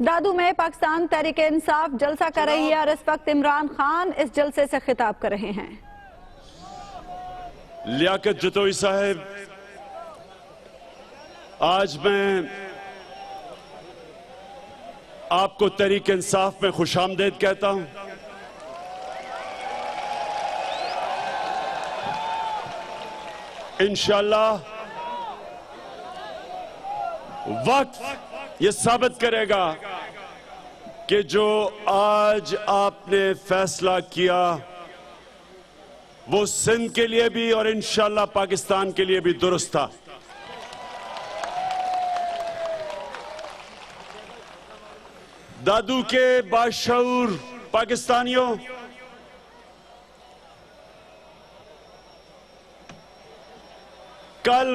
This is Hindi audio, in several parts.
दादू में पाकिस्तान तहरीक इंसाफ जलसा कर रही है और इस वक्त इमरान खान इस जलसे से खिताब कर रहे हैं। लियाकत जतोई साहब, आज मैं आपको तहरीक इंसाफ में खुशामदीद कहता हूं। इंशाअल्लाह वक्त ये साबित करेगा कि जो आज आपने फैसला किया वो सिंध के लिए भी और इंशाअल्लाह पाकिस्तान के लिए भी दुरुस्त था। दादू के बाशऊर पाकिस्तानियों, कल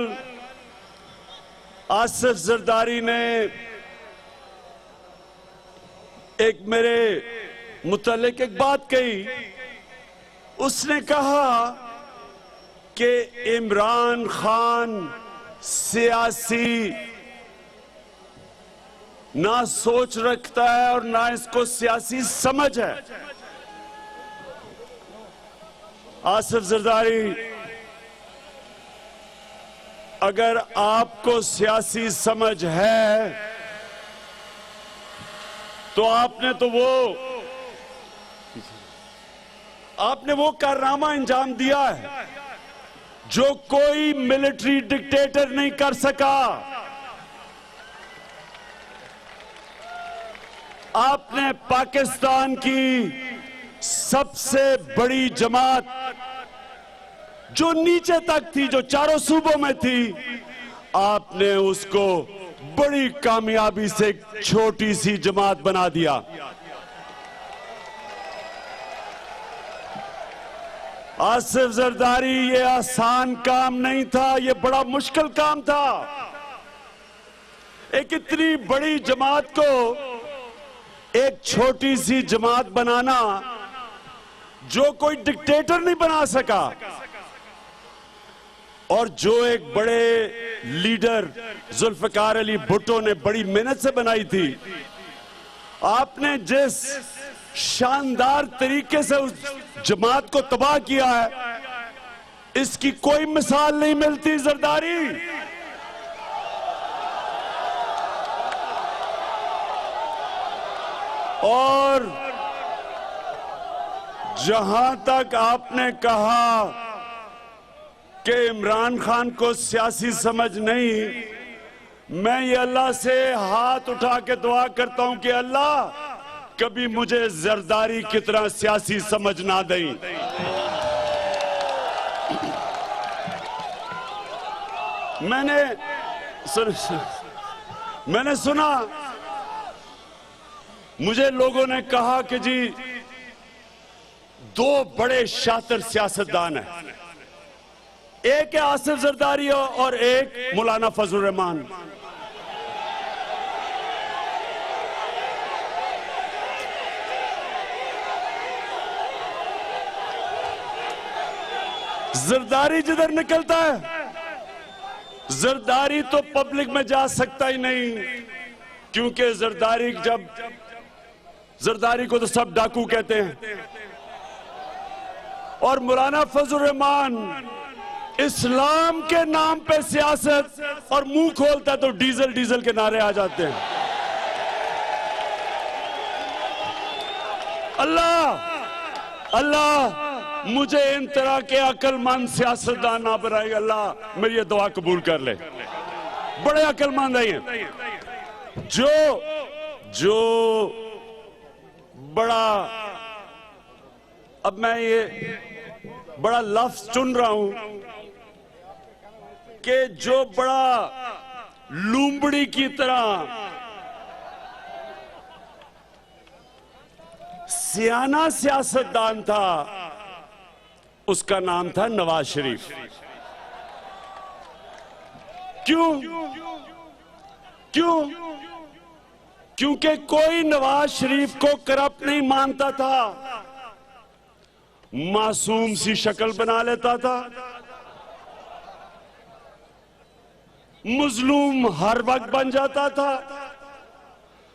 आसिफ जरदारी ने एक मेरे मुतालिक एक बात कही। उसने कहा कि इमरान खान सियासी ना सोच रखता है और ना इसको सियासी समझ है। आसिफ जरदारी, अगर आपको सियासी समझ है तो आपने वो कारनामा अंजाम दिया है जो कोई मिलिट्री डिक्टेटर नहीं कर सका। आपने पाकिस्तान की सबसे बड़ी जमात जो नीचे तक थी, जो चारों सूबों में थी, आपने उसको बड़ी कामयाबी से एक छोटी सी जमात बना दिया। आसिफ जरदारी, ये आसान काम नहीं था, ये बड़ा मुश्किल काम था। एक इतनी बड़ी जमात को एक छोटी सी जमात बनाना जो कोई डिक्टेटर नहीं बना सका और जो एक बड़े लीडर जुल्फकार अली भुट्टो ने बड़ी मेहनत से बनाई थी। आपने जिस शानदार तरीके से उस जमात को तबाह किया है, इसकी कोई मिसाल नहीं मिलती जरदारी। और जहां तक आपने कहा कि इमरान खान को सियासी समझ नहीं, मैं ये अल्लाह से हाथ उठा के दुआ करता हूं कि अल्लाह कभी मुझे जरदारी की तरह सियासी समझ ना दें। मैंने सुना, मुझे लोगों ने कहा कि जी दो बड़े शातिर सियासतदान हैं, एक है आसिफ जरदारी और एक मौलाना फजलुर रहमान। जरदारी जिधर निकलता है, जरदारी तो पब्लिक में जा सकता ही नहीं, क्योंकि जरदारी को तो सब डाकू कहते हैं। और मौलाना फजलुर रहमान इस्लाम के नाम पे सियासत और मुंह खोलता है तो डीजल डीजल के नारे आ जाते हैं। अल्लाह अल्लाह मुझे इन तरह के अक्लमंद सियासतदान ना बनाए। अल्लाह मेरी ये दुआ कबूल कर ले। बड़े अक्लमंद हैं जो बड़ा, अब मैं ये बड़ा लफ्ज चुन रहा हूं कि जो बड़ा लूंबड़ी की तरह सियाना सियासतदान था, उसका नाम था नवाज शरीफ। क्यों? क्योंकि कोई नवाज शरीफ को करप्ट नहीं मानता था, मासूम सी शक्ल बना लेता था, मजलूम हर वक्त बन जाता था,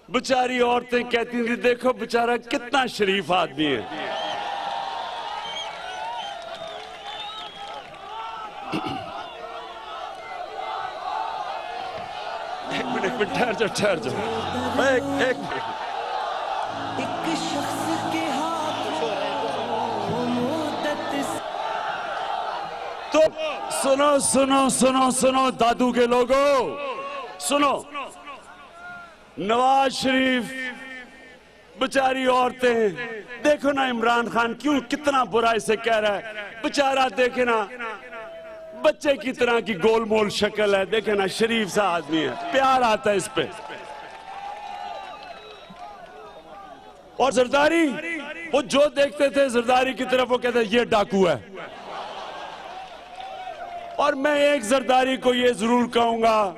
बेचारी औरतें कहती थी देखो बेचारा कितना शरीफ आदमी है। एक मिनट ठहर जाओ एक मिनट। शख्स के हाथ तो सुनो दादू के लोगों, सुनो। नवाज शरीफ, बेचारी औरतें, देखो ना इमरान खान क्यों कितना बुराई से कह रहा है। बेचारा देखे ना बच्चे की तरह की गोलमोल शक्ल है, देखे ना शरीफ सा आदमी है, प्यार आता है इस पे। और जरदारी, वो जो देखते थे जरदारी की तरफ वो कहते ये डाकू है। और मैं एक जरदारी को ये जरूर कहूंगा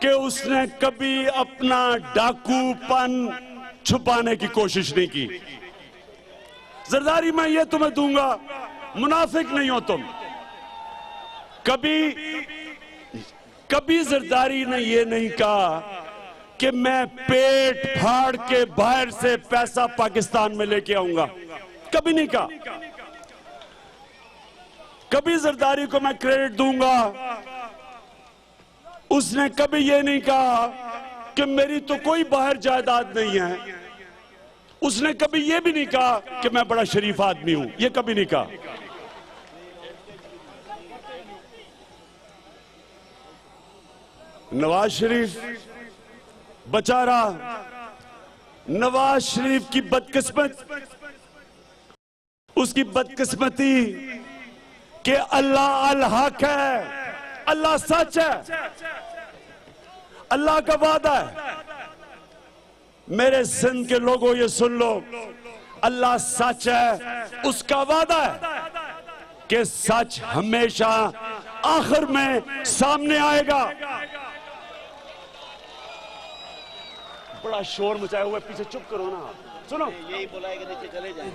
कि उसने कभी अपना डाकूपन छुपाने की कोशिश नहीं की। जरदारी मैं ये तुम्हें दूंगा, मुनाफिक नहीं हो तुम। कभी जरदारी ने ये नहीं कहा कि मैं पेट फाड़ के बाहर से पैसा पाकिस्तान में लेके आऊंगा, कभी नहीं कहा। कभी जरदारी को मैं क्रेडिट दूंगा, उसने कभी ये नहीं कहा कि मेरी तो कोई बाहर जायदाद नहीं है। उसने कभी ये भी नहीं कहा कि मैं बड़ा शरीफ आदमी हूं, ये कभी नहीं कहा। नवाज शरीफ बेचारा, नवाज शरीफ की बदकिस्मत, उसकी बदकिस्मती कि अल्लाह अल हक है, अल्लाह सच है, अल्लाह का वादा है। मेरे सिंध के लोगों ये सुन लो, अल्लाह सच है, उसका वादा है कि सच हमेशा आखिर में सामने आएगा। बड़ा शोर मचाया हुआ है पीछे, चुप करो ना। सुनो, यही बोला है कि नीचे चले जाए।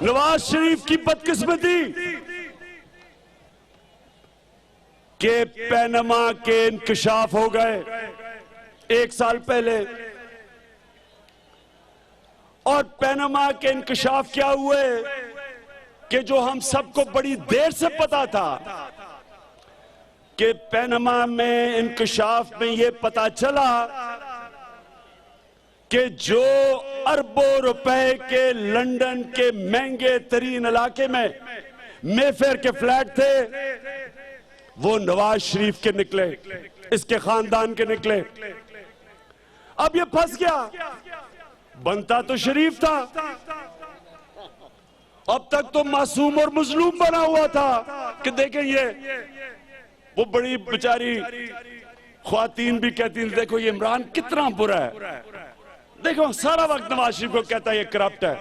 नवाज शरीफ की बदकिस्मती के पैनमा के इंकशाफ हो गए 1 साल पहले। और पैनमा के इंकशाफ क्या हुए कि जो हम सबको बड़ी देर से पता था कि पैनमा में इंकशाफ में ये पता चला कि जो अरबों रुपए के लंदन के महंगे तरीन इलाके में मेफेयर के फ्लैट थे, वो नवाज शरीफ के निकले, इसके खानदान के निकले। अब ये फंस गया, बनता तो शरीफ था, अब तक तो मासूम और मजलूम बना हुआ था कि देखें ये। वो बड़ी बेचारी ख्वातीन भी कहती थी देखो ये इमरान कितना बुरा है, देखो सारा वक्त नवाज शरीफ को कहता है ये करप्ट है।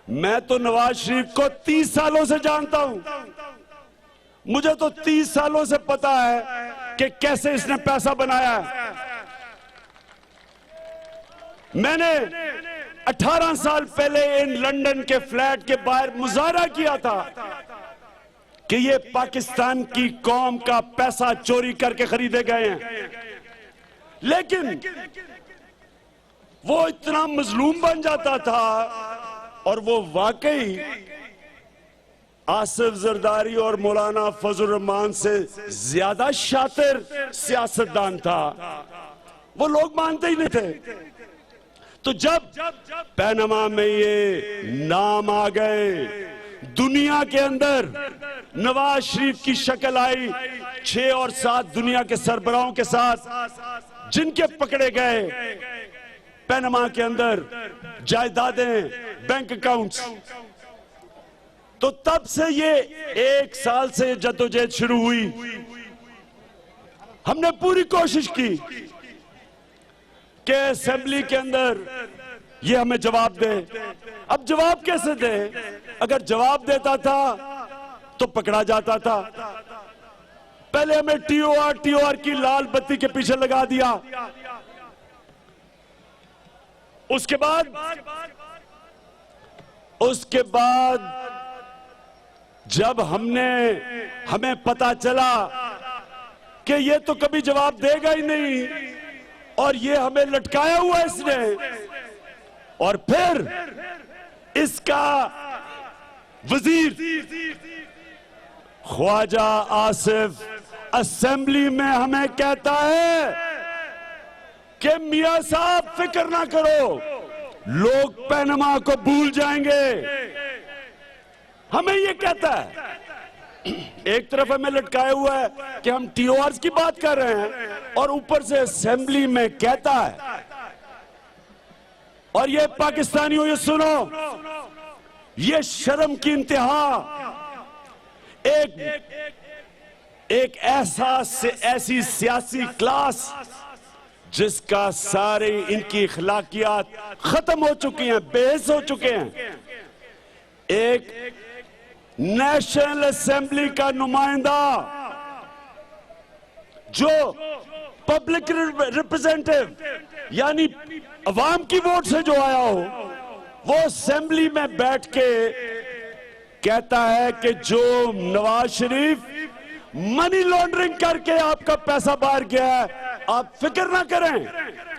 मैं तो नवाज शरीफ को 30 सालों से जानता हूं, मुझे तो 30 सालों से पता है कि कैसे इसने पैसा बनाया है। मैंने 18 साल पहले इन लंदन के फ्लैट के बाहर मुजाहरा किया था कि ये पाकिस्तान की कौम का पैसा चोरी करके खरीदे गए हैं। लेकिन वो इतना मजलूम बन जाता था और वो वाकई आसिफ जरदारी और मौलाना फजल रहमान से ज्यादा शातिर सियासतदान था, वो लोग मानते ही नहीं थे। तो जब पैनमा में ये नाम आ गए, दुनिया के अंदर नवाज शरीफ की शक्ल आई, 6 और 7 दुनिया के सरबराहों के साथ जिनके पकड़े गए पैनमा के अंदर जायदादें, बैंक अकाउंट्स, तो तब से ये 1 साल से जद्दोजहद शुरू हुई। हमने पूरी कोशिश की कि असेंबली के अंदर ये हमें जवाब दे। अब जवाब कैसे दे? अगर जवाब देता था तो पकड़ा जाता था। पहले हमें टीओआर की लाल बत्ती के पीछे लगा दिया। उसके बाद जब हमें पता चला कि ये तो कभी जवाब देगा ही नहीं और ये हमें लटकाया हुआ है इसने, और फिर इसका वजीर ख्वाजा आसिफ असेंबली में हमें कहता है कि मियां साहब फिक्र ना करो, लोग पैनमा को भूल जाएंगे। हमें ये कहता है, एक तरफ हमें लटकाया हुआ है कि हम टीओआर की बात कर रहे हैं और ऊपर से असेंबली में कहता है। और ये पाकिस्तानियों ये सुनो, ये शर्म की इंतहा, एक ऐसी सियासी क्लास जिसका सारे इनकी अखलाकियात खत्म हो चुकी हैं, बेहिस हो चुके हैं। एक नेशनल असेंबली का नुमाइंदा जो पब्लिक रिप्रेजेंटेटिव यानी अवाम की वोट से जो आया हो, वो असेंबली में बैठ के कहता है कि जो नवाज शरीफ मनी लॉन्ड्रिंग करके आपका पैसा बाहर गया है, आप फिक्र ना करें,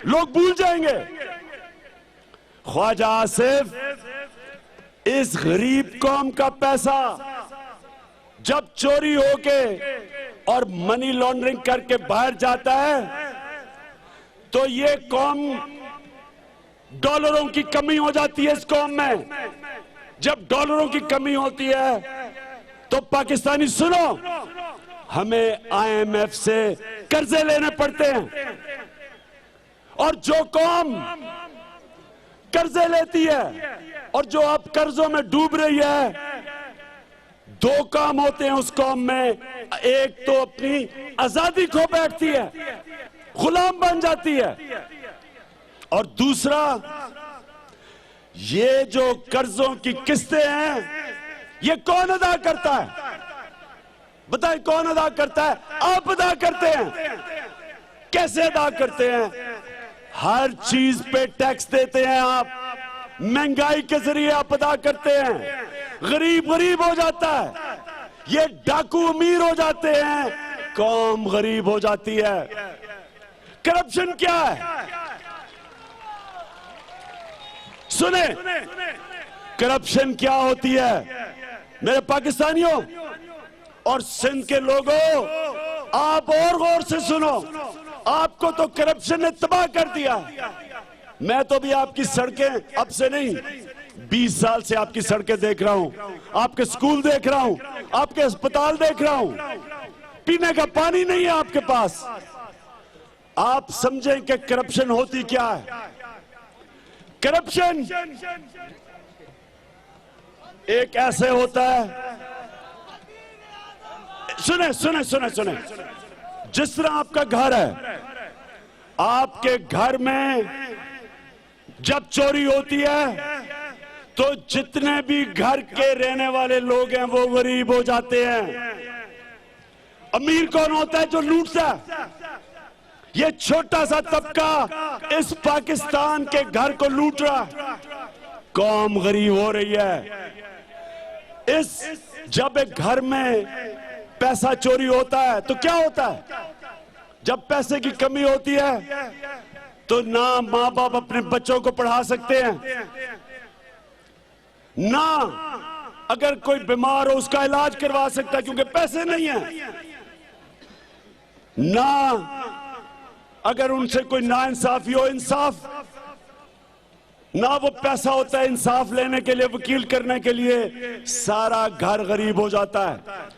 लोग भूल जाएंगे। ख्वाजा आसिफ इस गरीब कौम का पैसा जब चोरी होके और मनी लॉन्ड्रिंग करके बाहर जाता है तो ये कौम, डॉलरों की कमी हो जाती है इस कौम में। जब डॉलरों की कमी होती है तो पाकिस्तानी सुनो, हमें आईएमएफ से कर्जे लेने पड़ते हैं, और जो कौम कर्जे लेती है और जो अब कर्जों में डूब रही है, दो काम होते हैं उस कौम में। एक तो अपनी आजादी खो बैठती है, गुलाम बन जाती है, और दूसरा ये जो कर्जों की किस्तें हैं ये कौन अदा करता है? बताएं कौन अदा करता है? आप अदा करते हैं। कैसे अदा करते हैं? हर चीज पे टैक्स देते हैं आप, महंगाई के जरिए आप अदा करते हैं। गरीब गरीब हो जाता है, ये डाकू अमीर हो जाते हैं, कौम गरीब हो जाती है। करप्शन क्या है? सुने, करप्शन क्या होती है मेरे पाकिस्तानियों और सिंध के लोगों, आप और गौर से सुनो। आपको तो करप्शन ने तबाह कर दिया। मैं तो भी आपकी सड़कें, अब से नहीं 20 साल से आपकी सड़कें देख रहा हूं, आपके स्कूल देख रहा हूं, आपके अस्पताल देख रहा हूं, पीने का पानी नहीं है आपके पास। आप समझें कि करप्शन होती क्या है? करप्शन एक ऐसे होता है, सुने सुने सुने सुने, जिस तरह आपका घर है, आपके घर में जब चोरी होती है तो जितने भी घर के रहने वाले लोग हैं वो गरीब हो जाते हैं। अमीर कौन होता है? जो लूटता है। ये छोटा सा तबका इस पाकिस्तान के घर को लूट रहा है, कौम गरीब हो रही है। जब एक घर में पैसा चोरी होता है तो क्या होता है? जब पैसे की कमी होती है तो ना माँ बाप अपने बच्चों को पढ़ा सकते हैं, ना अगर कोई बीमार हो उसका इलाज करवा सकता है क्योंकि पैसे नहीं है, ना अगर उनसे कोई नाइंसाफी हो, इंसाफ, ना वो पैसा होता है इंसाफ लेने के लिए, वकील करने के लिए। सारा घर गरीब हो जाता है।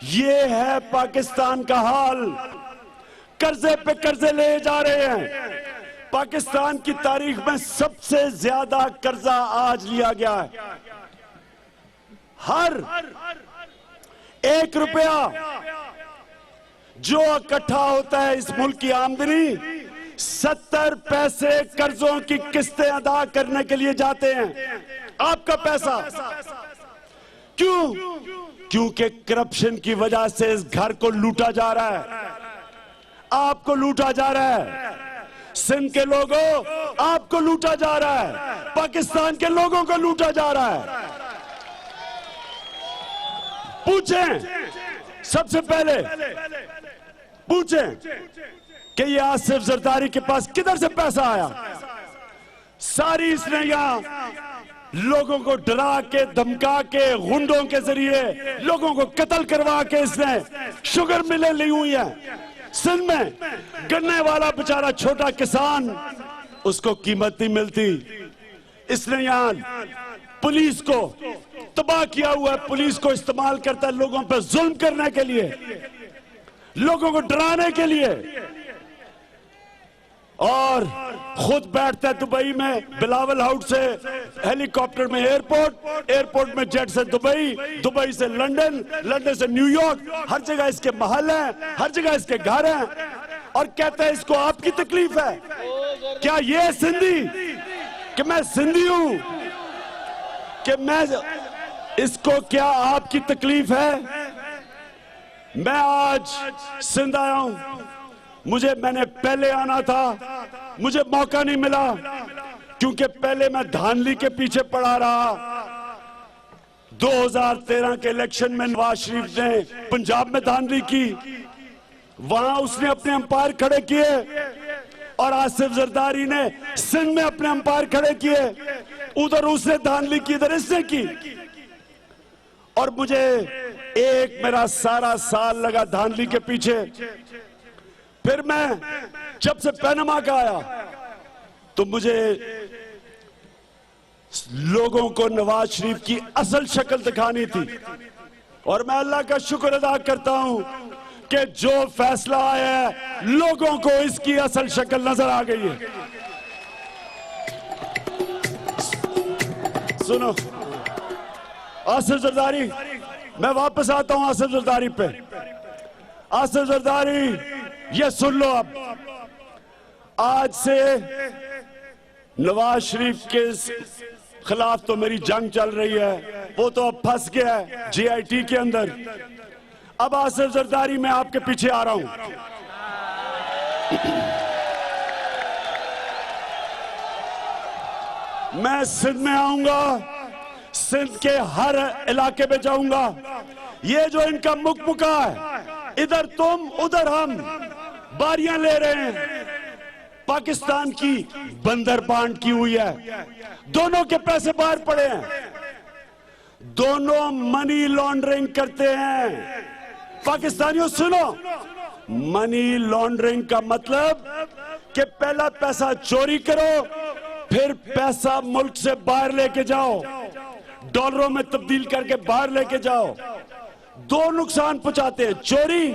ये है पाकिस्तान का हाल। कर्जे पे कर्जे ले जा रहे हैं। पाकिस्तान की तारीख में सबसे ज्यादा कर्जा आज लिया गया है। हर 1 रुपया जो इकट्ठा होता है इस मुल्क की आमदनी, 70 पैसे कर्जों की किस्तें अदा करने के लिए जाते हैं। आपका पैसा क्यों? क्योंकि करप्शन की वजह से इस घर को लूटा जा रहा है, आपको लूटा जा रहा है। सिंध के लोगों, आपको लूटा जा रहा है, पाकिस्तान के लोगों को लूटा जा रहा है। पूछें सबसे पहले पूछें कि ये आसिफ जरदारी के पास किधर से पैसा आया। सारी इसने यहां लोगों को डरा के, धमका के, गुंडों के जरिए लोगों को कत्ल करवा के इसने शुगर मिलें ली हुई है। सिंध में गन्ने वाला बेचारा छोटा किसान, उसको कीमत नहीं मिलती। इसने यहां पुलिस को तबाह किया हुआ है। पुलिस को इस्तेमाल करता है लोगों पर जुल्म करने के लिए, लोगों को डराने के लिए, और खुद बैठता है दुबई में, बिलावल हाउस से हेलीकॉप्टर में एयरपोर्ट, एयरपोर्ट में जेट से दुबई, दुबई से लंदन, लंदन से न्यूयॉर्क, हर जगह इसके महल हैं, हर जगह इसके घर हैं, और कहता है इसको आपकी तकलीफ है। क्या ये सिंधी कि मैं सिंधी हूं, कि मैं, इसको क्या आपकी तकलीफ है? मैं आज सिंध आया हूं, मैंने पहले आना था, मुझे मौका नहीं मिला, क्योंकि पहले मैं धांधली के पीछे पड़ा रहा। 2013 के इलेक्शन में नवाज शरीफ ने पंजाब में धांधली की, वहां उसने अपने अंपायर खड़े किए, और आसिफ जरदारी ने सिंध में अपने अंपायर खड़े किए। उधर उसने धांधली की, इधर इसने की, और मुझे एक मेरा सारा साल लगा धांधली के पीछे। फिर मैं जब से पनामा का आया तो मुझे लोगों को नवाज शरीफ की असल शक्ल दिखानी थी, और मैं अल्लाह का शुक्र अदा करता हूं कि जो फैसला आया है लोगों को इसकी असल शक्ल नजर आ गई है। सुनो आसिफ जरदारी, मैं वापस आता हूं आसिफ जरदारी पे। आसिफ जरदारी, ये सुन लो, अब आज से नवाज शरीफ के खिलाफ तो मेरी जंग चल रही है, वो तो अब फंस गया है JIT के अंदर। अब आसिफ जरदारी, मैं आपके पीछे आ रहा हूं। मैं सिंध में आऊंगा, सिंध के हर इलाके में जाऊंगा। ये जो इनका मुकमुका है, इधर तुम उधर हम, बारियां ले रहे हैं, पाकिस्तान की बंदर बांट की हुई है, दोनों के पैसे बाहर पड़े हैं, दोनों मनी लॉन्ड्रिंग करते हैं। पाकिस्तानियों सुनो, मनी लॉन्ड्रिंग का मतलब कि पहला पैसा चोरी करो, फिर पैसा मुल्क से बाहर लेके जाओ, डॉलरों में तब्दील करके बाहर लेके जाओ। दो नुकसान पहुंचाते हैं, चोरी,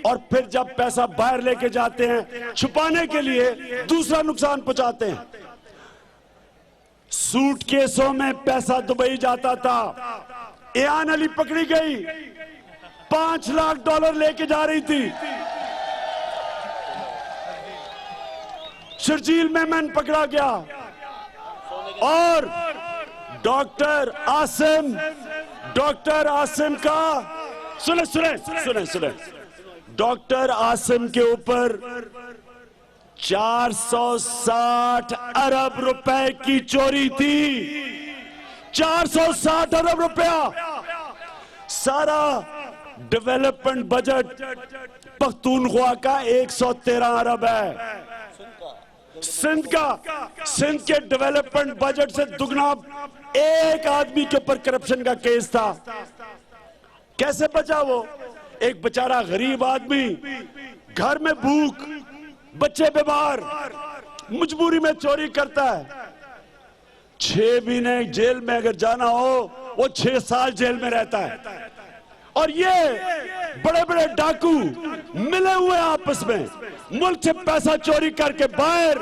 और फिर जब पैसा बाहर लेके जाते हैं छुपाने के लिए दूसरा नुकसान पहुंचाते हैं। सूटकेसों में पैसा दुबई जाता था, एयान अली पकड़ी गई, $5 लाख लेके जा रही थी। शर्जील मेमन पकड़ा गया, और डॉक्टर आसिम का सुने, डॉक्टर आसिम के ऊपर 460 अरब रुपए की चोरी थी। 460 अरब रुपया। सारा डेवलपमेंट बजट पख्तूनख्वा का 113 अरब है। सिंध के डेवलपमेंट बजट से दुगना एक आदमी के ऊपर करप्शन का केस था। कैसे बचा वो? एक बेचारा गरीब आदमी, घर में भूख, बच्चे बीमार, मजबूरी में चोरी करता है। 6 महीने जेल में अगर जाना हो, वो 6 साल जेल में रहता है। और ये बड़े बड़े डाकू मिले हुए आपस में, मुल्क से पैसा चोरी करके बाहर,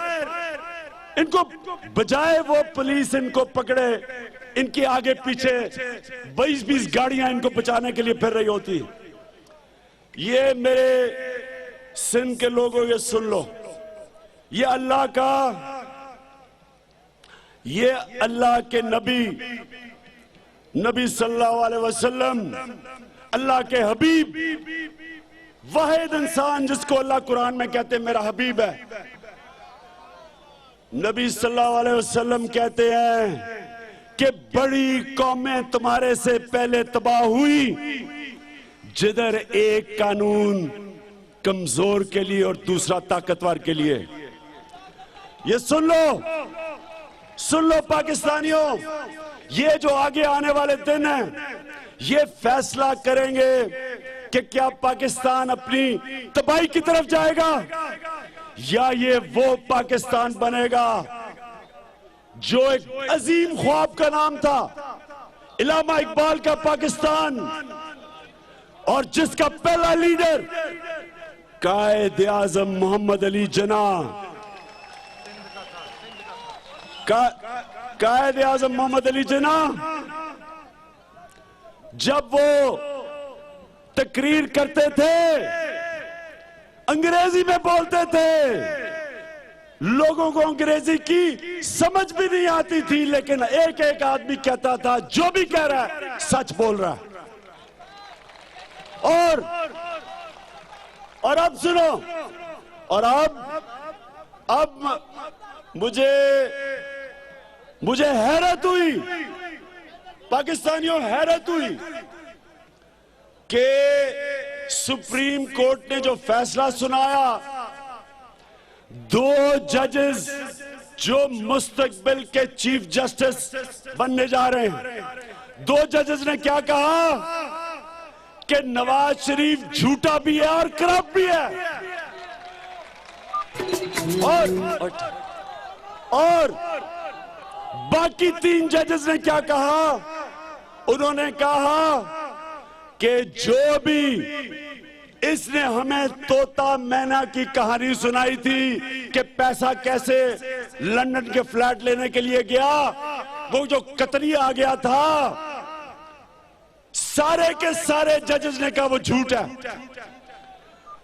इनको बजाय वो पुलिस इनको पकड़े, इनके आगे पीछे 20-20 गाड़ियां इनको बचाने के लिए फिर रही होती। ये मेरे सिंध के लोगों, ये सुन लो, ये अल्लाह के नबी सल्लल्लाहु अलैहि वसल्लम, अल्लाह के हबीब, वाहिद इंसान जिसको अल्लाह कुरान में कहते हैं मेरा हबीब है। नबी सल्लल्लाहु अलैहि वसल्लम कहते हैं कि बड़ी कौमें तुम्हारे से पहले तबाह हुई, जिधर एक कानून कमजोर के लिए और दूसरा ताकतवर के लिए। ये सुन लो पाकिस्तानियों, ये जो आगे आने वाले दिन हैं ये फैसला करेंगे कि क्या पाकिस्तान अपनी तबाही की तरफ जाएगा या ये वो पाकिस्तान बनेगा जो एक अजीम ख्वाब का नाम था, इलामा इकबाल का पाकिस्तान, और जिसका पहला लीडर कायद आजम मोहम्मद अली जिन्ना, कायद आजम मोहम्मद अली जिन्ना जब वो तकरीर करते थे अंग्रेजी में बोलते थे, लोगों को अंग्रेजी की समझ भी नहीं आती थी, लेकिन एक एक आदमी कहता था जो भी कह रहा है सच बोल रहा है। और अब सुनो, और अब मुझे हैरत हुई, पाकिस्तानियों हैरत हुई कि सुप्रीम कोर्ट ने जो फैसला सुनाया, 2 जजेस जो मुस्तकबिल के चीफ जस्टिस बनने जा रहे हैं, 2 जजेस ने क्या कहा कि नवाज शरीफ झूठा भी है और करप्ट भी है, और बाकी 3 जजेस ने क्या कहा, उन्होंने कहा कि जो भी इसने हमें तोता मैना की कहानी सुनाई थी कि पैसा कैसे लंदन के फ्लैट लेने के लिए गया, वो जो कतरी आ गया था, सारे के सारे जजेस ने कहा वो झूठ है।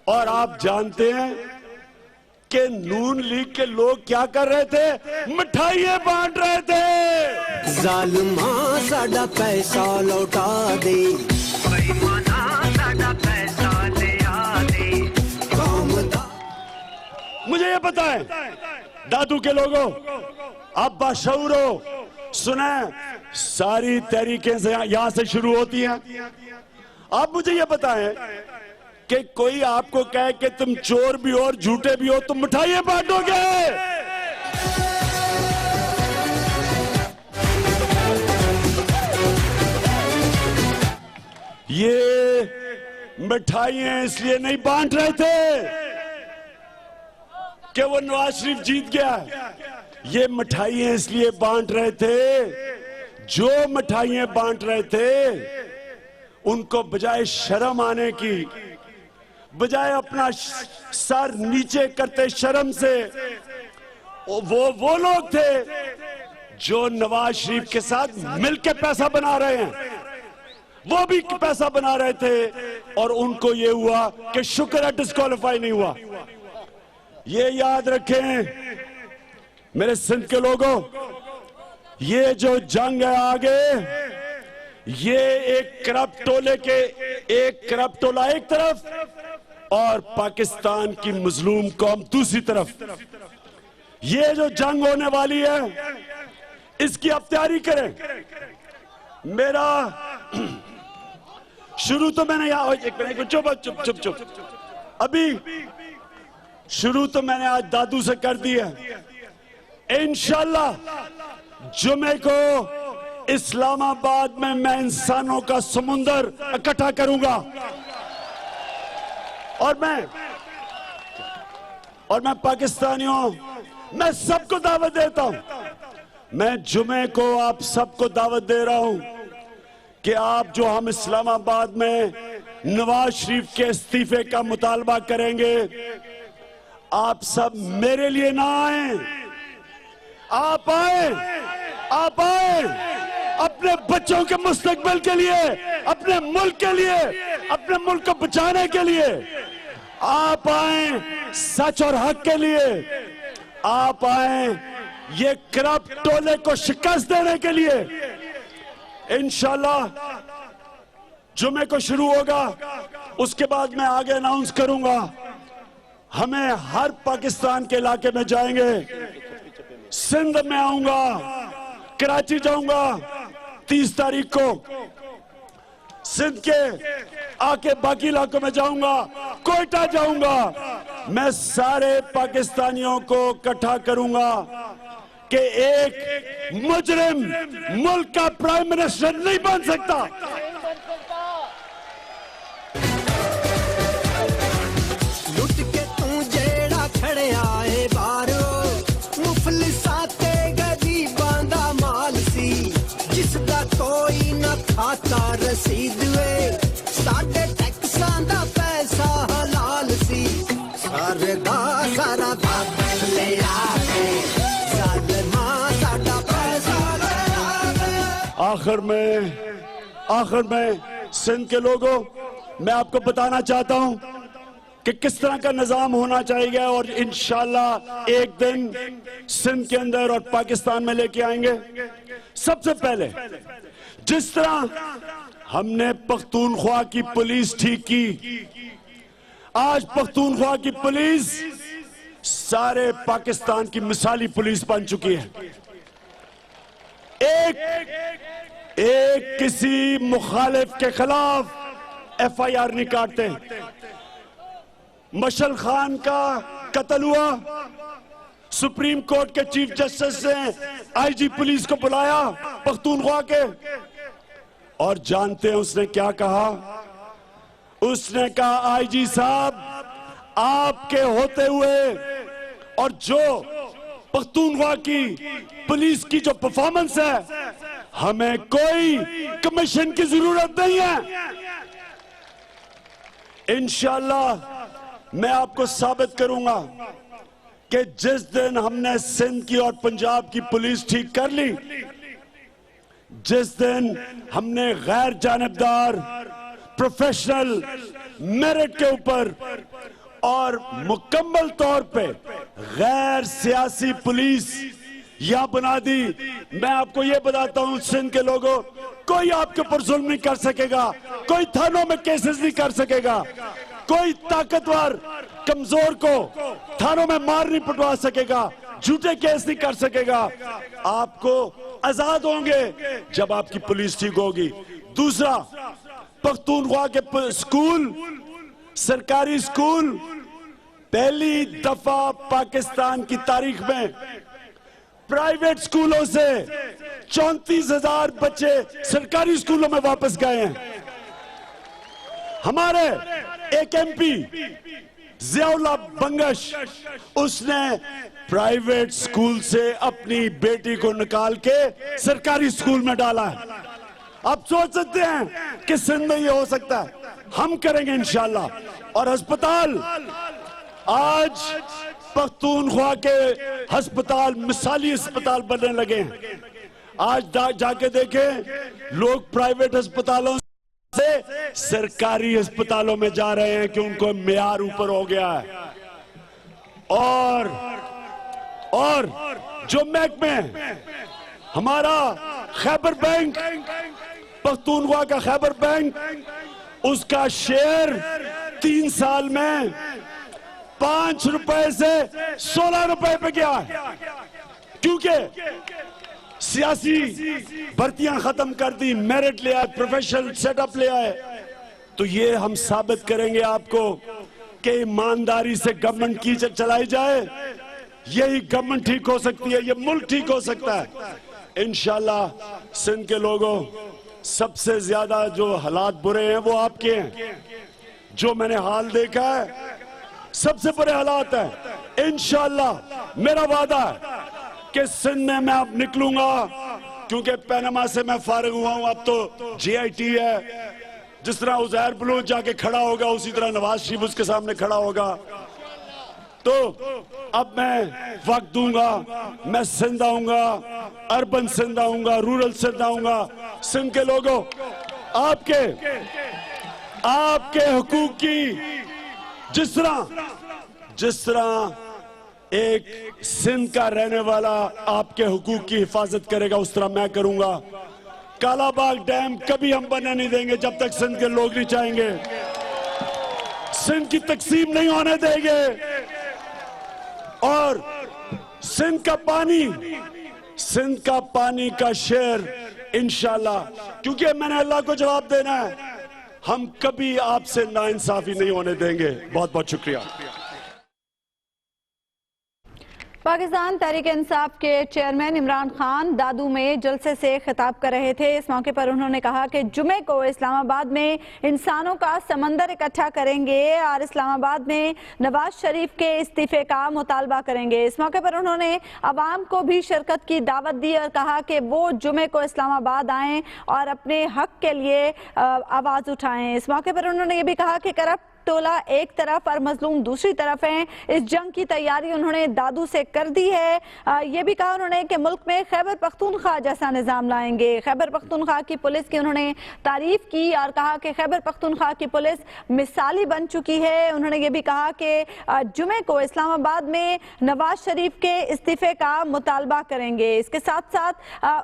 और आप जानते हैं कि नून लीग के लोग क्या कर रहे थे, मिठाइयां बांट रहे थे। जालिमा साडा पैसा लौटा दे, बेईमाना साडा पैसा ले आ दे। मुझे ये पता है दादू के लोगों, आप बाशऊर हो, सुने, सारी तहरीकें यहां से शुरू होती हैं। आप मुझे ये बताएं कि कोई आपको कहे कि तुम चोर भी हो और झूठे भी हो, तुम मिठाइयां बांटोगे? ये मिठाइयां इसलिए नहीं बांट रहे थे कि वो नवाज शरीफ जीत गया, ये मिठाइयां इसलिए बांट रहे थे, जो मिठाइयां बांट रहे थे उनको बजाय शर्म आने की, बजाय अपना सर नीचे करते शर्म से, वो लोग थे जो नवाज शरीफ के साथ मिलकर पैसा बना रहे हैं, वो भी पैसा बना रहे थे, और उनको ये हुआ कि शुक्र है डिस्क्वालीफाई नहीं हुआ। ये याद रखें मेरे सिंध के लोगों, ये जो जंग है आगे, ये एक करप्ट टोले के, एक करप्ट टोला एक तरफ और पाकिस्तान की मजलूम कौम दूसरी तरफ, ये जो जंग होने वाली है इसकी आप तैयारी करें। मेरा शुरू तो मैंने यहां, एक मिनट, चुप चुप चुप, अभी शुरू तो मैंने आज दादू से कर दी है। इंशाल्लाह जुमे को इस्लामाबाद में मैं इंसानों का समुंदर इकट्ठा करूंगा, और मैं पाकिस्तानियों, मैं सबको दावत देता हूं, मैं जुमे को आप सबको दावत दे रहा हूं कि आप जो हम इस्लामाबाद में नवाज शरीफ के इस्तीफे का मुतालबा करेंगे, आप सब मेरे लिए ना आए, आप आए अपने बच्चों के मुस्तकबिल के लिए, अपने मुल्क के लिए, अपने मुल्क को बचाने के लिए, आप आए सच और हक के लिए, आप आए ये करप्ट टोले को शिकस्त देने के लिए। इंशाल्लाह जुमे को शुरू होगा, उसके बाद मैं आगे अनाउंस करूंगा, हमें हर पाकिस्तान के इलाके में जाएंगे, सिंध में आऊंगा, कराची जाऊंगा 30 तारीख को, सिंध के आके बाकी इलाकों में जाऊंगा, कोयटा जाऊंगा, मैं सारे पाकिस्तानियों को इकट्ठा करूंगा कि एक मुजरिम मुल्क का प्राइम मिनिस्टर नहीं बन सकता। लुट के तू जेड़ा खड़े आए बारो, मुफलिसा ते गरीबां दा माल सी, जिसदा कोई ना खाता रसीद वे, साडे टैक्सां दा पैसा हलाल सी, सारे दा सारा वापस ले आके जालिमा साडा पैसा ले आके। आखिर में सिंध के लोगों, मैं आपको बताना चाहता हूं कि किस तरह का निजाम होना चाहिए और इंशाल्लाह एक दिन सिंध के अंदर और पाकिस्तान में लेके आएंगे। सबसे पहले जिस तरह हमने पख्तूनख्वा की पुलिस ठीक की, आज पख्तूनख्वा की पुलिस सारे पाकिस्तान की मिसाली पुलिस बन चुकी है। एक किसी मुखालिफ के खिलाफ FIR नहीं काटते। मशल खान का कत्ल हुआ, सुप्रीम कोर्ट के चीफ जस्टिस ने IG पुलिस को बुलाया पख्तूनख्वा के, और जानते हैं उसने क्या कहा? उसने कहा IG साहब, आपके होते हुए और जो पख्तूनख्वा की पुलिस की जो परफॉर्मेंस है, हमें कोई कमीशन की जरूरत नहीं है। इंशाल्लाह मैं आपको साबित करूंगा कि जिस दिन हमने सिंध की और पंजाब की पुलिस ठीक कर ली, जिस दिन हमने गैर जानिबदार प्रोफेशनल मेरिट के ऊपर और मुकम्मल तौर पे गैर सियासी पुलिस यहां बना दी, मैं आपको यह बताता हूं सिंध के लोगों, कोई आपके ऊपर जुल्म नहीं कर सकेगा, कोई थानों में केसेस नहीं कर सकेगा, कोई ताकतवर कमजोर को थानों में मार नहीं पिटवा सकेगा, झूठे केस नहीं कर सकेगा। आपको आजाद होंगे जब आपकी पुलिस ठीक होगी। दूसरा, पख्तूनख्वा के स्कूल, सरकारी स्कूल पहली दफा पाकिस्तान की तारीख में प्राइवेट स्कूलों से 34,000 बच्चे सरकारी स्कूलों में वापस गए हैं। हमारे एक MP जियाउल्लाह बंगश, उसने प्राइवेट स्कूल से अपनी बेटी को निकाल के सरकारी स्कूल में डाला है। आप सोच सकते हैं कि सिंध में ये हो सकता है? हम करेंगे इंशाल्लाह। और अस्पताल, आज पख्तूनख्वा के अस्पताल मिसाली अस्पताल बनने लगे हैं। आज जाके देखें, लोग प्राइवेट अस्पतालों से सरकारी अस्पतालों में जा रहे हैं कि उनको मेयार ऊपर हो गया है। और जो महकमे हमारा खैबर बैंक, पख्तूनख्वा का खैबर बैंक, उसका शेयर 3 साल में 5 रुपए से 16 रुपए पे गया है, क्योंकि सियासी भर्तियां खत्म कर दी, मेरिट ले आए, प्रोफेशनल सेटअप ले आए। तो ये हम साबित करेंगे आपको कि ईमानदारी से गवर्नमेंट की चलाई जाए, यही गवर्नमेंट ठीक हो सकती है, ये मुल्क ठीक हो सकता है इंशाल्लाह। सिंध के लोगों, सबसे ज्यादा जो हालात बुरे हैं वो आपके हैं। जो मैंने हाल देखा है, सबसे बुरे हालात हैं। इंशाल्लाह मेरा वादा है कि सिंध में मैं अब निकलूंगा, क्योंकि पनामा से मैं फारिग हुआ हूं, अब तो GIT है। जिस तरह उज़ैर बलूच जाके खड़ा होगा, उसी तरह नवाज शरीफ उसके सामने खड़ा होगा। तो अब मैं वक्त दूंगा, मैं सिंध आऊंगा, अर्बन सिंध आऊंगा, रूरल सिंध आऊंगा। सिंध के लोगों, आपके हुकूक की जिस तरह एक सिंध का रहने वाला आपके हुकूक की हिफाजत करेगा, उस तरह मैं करूंगा। कालाबाग डैम कभी हम बनने नहीं देंगे जब तक सिंध के लोग नहीं चाहेंगे। सिंध की तकसीम नहीं होने देंगे। और सिंध का पानी का शेयर इंशाल्लाह, क्योंकि मैंने अल्लाह को जवाब देना है। हम कभी आपसे नाइंसाफी नहीं होने देंगे। बहुत बहुत शुक्रिया। पाकिस्तान तहरीक इंसाफ के चेयरमैन इमरान खान दादू में जलसे से खिताब कर रहे थे। इस मौके पर उन्होंने कहा कि जुमे को इस्लामाबाद में इंसानों का समंदर इकट्ठा करेंगे और इस्लामाबाद में नवाज शरीफ के इस्तीफे का मुतालबा करेंगे। इस मौके पर उन्होंने अवाम को भी शिरकत की दावत दी और कहा कि वो जुमे को इस्लामाबाद आएँ और अपने हक के लिए आवाज़ उठाएँ। इस मौके पर उन्होंने ये भी कहा कि करप्ट टोला एक तरफ और मजलूम दूसरी तरफ हैं। इस जंग की तैयारी उन्होंने दादू से कर दी है। ये भी कहा उन्होंने कि मुल्क में खैबर पख्तूनख्वा जैसा निज़ाम लाएंगे। खैबर पख्तूनख्वा की पुलिस की उन्होंने तारीफ की और कहा कि खैबर पख्तूनख्वा की पुलिस मिसाली बन चुकी है। उन्होंने ये भी कहा कि जुमे को इस्लामाबाद में नवाज शरीफ के इस्तीफे का मुतालबा करेंगे। इसके साथ साथ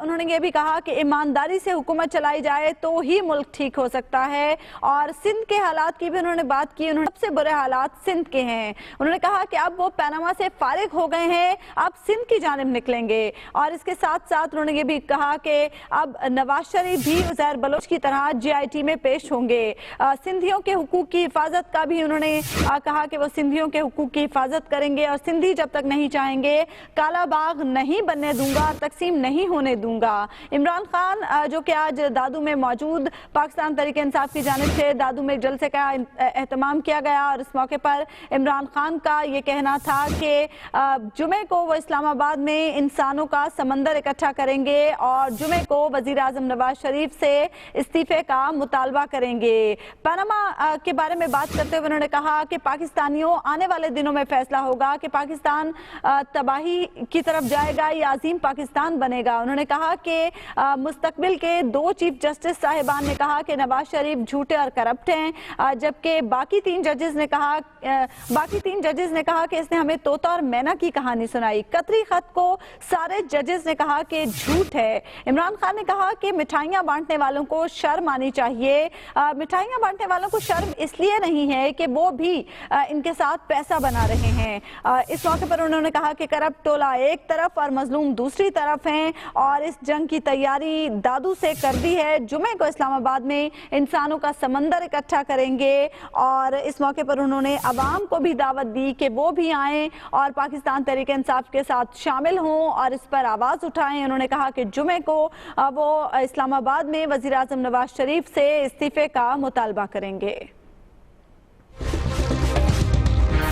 उन्होंने ये भी कहा कि ईमानदारी से हुकूमत चलाई जाए तो ही मुल्क ठीक हो सकता है। और सिंध के हालात की भी उन्होंने बात की। उन्होंने सबसे बुरे हालात सिंध के हैं। उन्होंने कहा कि अब वो पनामा से फारिग हो गए हैं, अब सिंध की जानिब निकलेंगे। और इसके साथ साथ उन्होंने ये भी कहा कि अब नवाज शरीफ भी उज़ैर बलोच की तरह GIT में पेश होंगे। सिंधियों के हुकूक की हिफाजत का भी उन्होंने कहा कि वो सिंधियों के हुकूक की हिफाजत करेंगे और सिंधी जब तक नहीं चाहेंगे काला बाग नहीं बनने दूंगा, तकसीम नहीं होने दूंगा। इमरान खान जो कि आज दादू में मौजूद पाकिस्तान तहरीक इंसाफ की जानिब से दादू में जलसे का एहतमाम किया गया और इस मौके पर इमरान खान का ये कहना था कि जुमे को वो इस्लामाबाद में इंसानों का समंदर इकट्ठा करेंगे और जुमे को वजीर आजम नवाज शरीफ से इस्तीफे का मुतालबा करेंगे। पनामा के बारे में बात करते हुए उन्होंने कहा कि पाकिस्तानियों आने वाले दिनों में फैसला होगा कि पाकिस्तान तबाही की तरफ जाएगा या अजीम पाकिस्तान बनेगा। उन्होंने कहा कि मुस्तकबिल के 2 चीफ जस्टिस साहिबान ने कहा कि नवाज शरीफ झूठे और करप्ट हैं, जबकि बाकी तीन जजेस ने कहा कि इसने हमें तोता और मैना की कहानी सुनाई। कतरी खत को सारे जजेस ने कहा कि झूठ है। इमरान खान ने कहा कि मिठाइयां बांटने वालों को शर्म आनी चाहिए। मिठाइयां बांटने वालों को शर्म इसलिए नहीं है कि वो भी इनके साथ पैसा बना रहे हैं। इस मौके पर उन्होंने कहा कि करप्ट टोला एक तरफ और मजलूम दूसरी तरफ हैं और इस जंग की तैयारी दादू से कर दी है। जुमे को इस्लामाबाद में इंसानों का समंदर इकट्ठा करेंगे और इस मौके पर उन्होंने अवाम को भी दावत दी कि वो भी आएं और पाकिस्तान तहरीक इंसाफ के साथ शामिल हों और इस पर आवाज़ उठाएं। उन्होंने कहा कि जुमे को वो इस्लामाबाद में वज़ीर आज़म नवाज शरीफ से इस्तीफे का मुतालबा करेंगे।